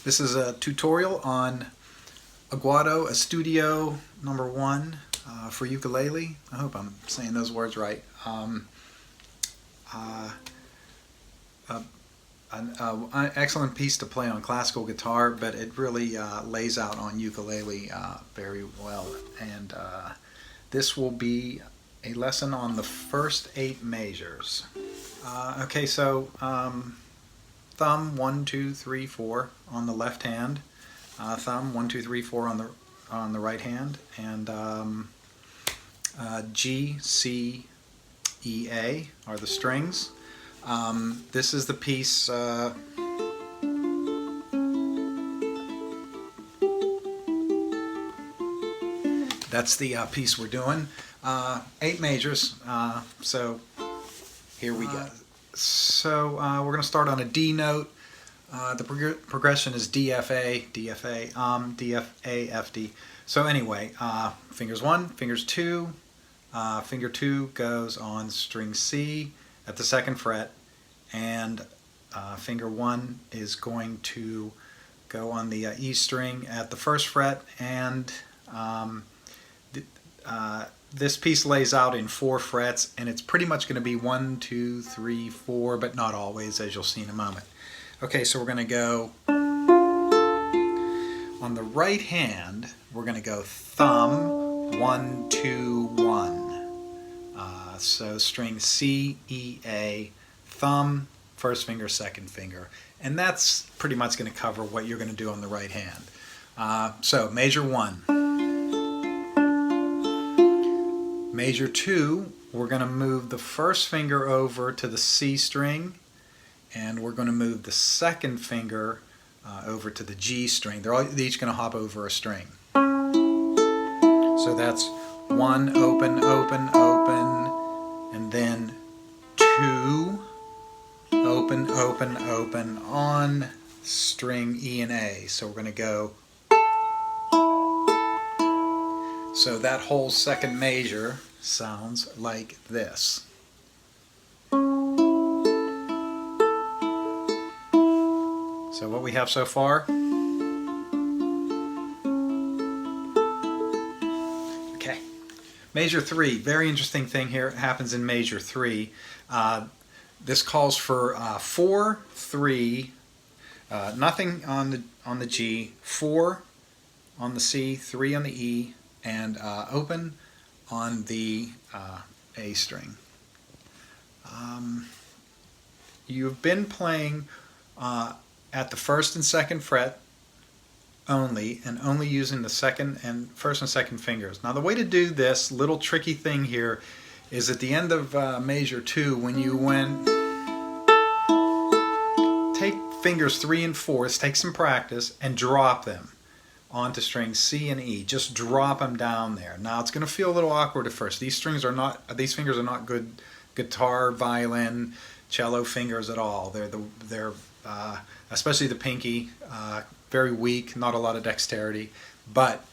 This is a tutorial on Aguado Estudio #1 for ukulele. I hope I'm saying those words right. An excellent piece to play on classical guitar, but it really lays out on ukulele very well. And this will be a lesson on the first 8 measures. Okay, so thumb 1, 2, 3, 4 on the left hand, thumb 1, 2, 3, 4 on the right hand, and G, C, E, A are the strings. This is the piece that's the piece we're doing. 8 measures, so here we go. So we're going to start on a D note. The progression is D, F, A, D, F, A, D, F, A, F, D. So anyway, fingers 1, fingers 2. Finger 2 goes on string C at the 2nd fret, and finger 1 is going to go on the E string at the 1st fret, and this piece lays out in 4 frets, and it's pretty much going to be 1, 2, 3, 4, but not always, as you'll see in a moment. Okay, so we're going to go on the right hand. We're going to go thumb 1, 2, 1. So string C, E, A, thumb, 1st finger, 2nd finger, and that's pretty much going to cover what you're going to do on the right hand. So measure 1. Measure 2, we're going to move the 1st finger over to the C string, and we're going to move the 2nd finger over to the G string. They're each going to hop over a string. So that's 1, open, open, open, and then 2, open, open, open on string E and A. So we're going to go. So that whole 2nd measure sounds like this. So what we have so far. Okay. Measure 3, very interesting thing here happens in measure 3. This calls for 4, 3, nothing on the G, 4 on the C, 3 on the E, and open on the A string. You've been playing at the 1st and 2nd fret only, and only using the 1st and 2nd fingers. Now the way to do this little tricky thing here is at the end of measure 2, when you take fingers 3 and 4, take some practice, and drop them onto strings C and E. Just drop them down there. Now it's going to feel a little awkward at first. These fingers are not good guitar, violin, cello fingers at all. They're especially the pinky, very weak, not a lot of dexterity. But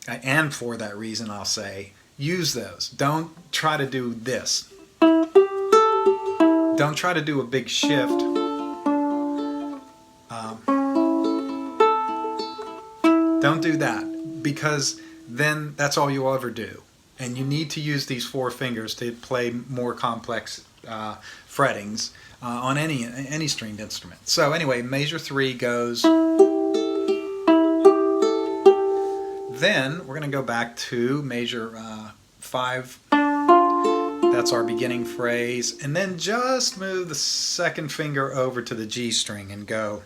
and for that reason, I'll say use those. Don't try to do this. Don't try to do a big shift. Don't do that, because then that's all you'll ever do. And you need to use these 4 fingers to play more complex frettings on any stringed instrument. So anyway, measure 3 goes. Then we're going to go back to measure 5. That's our beginning phrase. And then just move the 2nd finger over to the G string and go.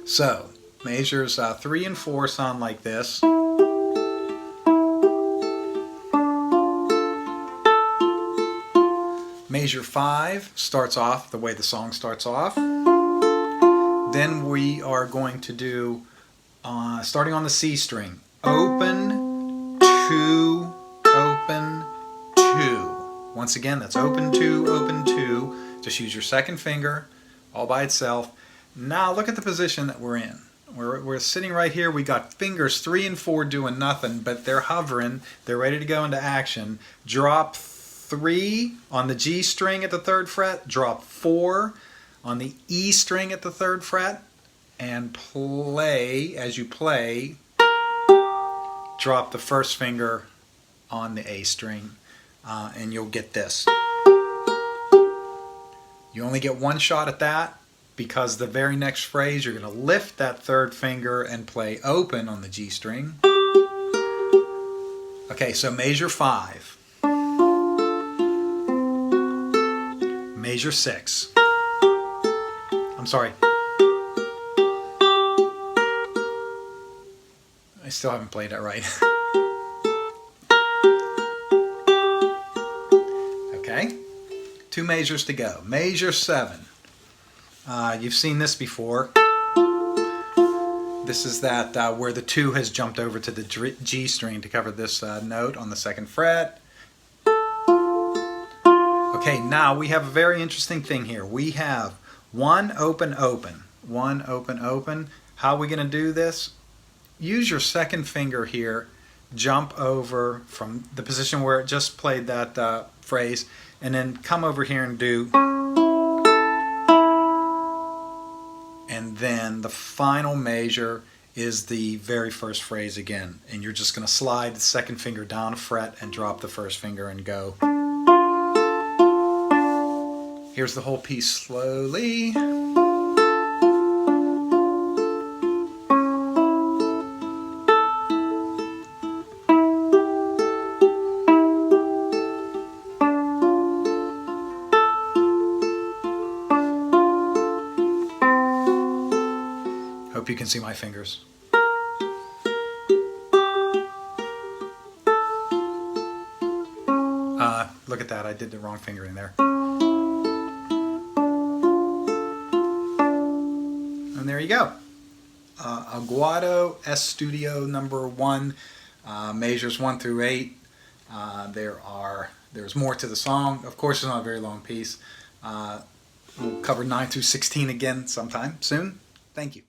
So, measures 3 and 4 sound like this. Measure 5 starts off the way the song starts off. Then we are going to do, starting on the C string, open, 2, open, 2. Once again, that's open, 2, open, 2. Just use your 2nd finger all by itself. Now look at the position that we're in. We're sitting right here. We got fingers 3 and 4 doing nothing, but they're hovering. They're ready to go into action. Drop 3 on the G string at the 3rd fret. Drop 4 on the E string at the 3rd fret and play. As you play, drop the 1st finger on the A string and you'll get this. You only get one shot at that because the very next phrase you're going to lift that 3rd finger and play open on the G string. Okay, so measure 5, measure 6. I'm sorry. I still haven't played that right. Okay, 2 measures to go. Measure 7. You've seen this before. This is that where the 2 has jumped over to the G string to cover this note on the 2nd fret. Okay, now we have a very interesting thing here. We have 1 open open, 1 open open. How are we going to do this? Use your 2nd finger here, jump over from the position where it just played that phrase, and then come over here and do. And then the final measure is the very first phrase again. And you're just going to slide the 2nd finger down a fret and drop the 1st finger and go. Here's the whole piece slowly. Hope you can see my fingers. Look at that, I did the wrong finger in there. And there you go. Aguado Estudio number 1, measures 1 through 8. There's more to the song. Of course, it's not a very long piece. We'll cover 9 through 16 again sometime soon. Thank you.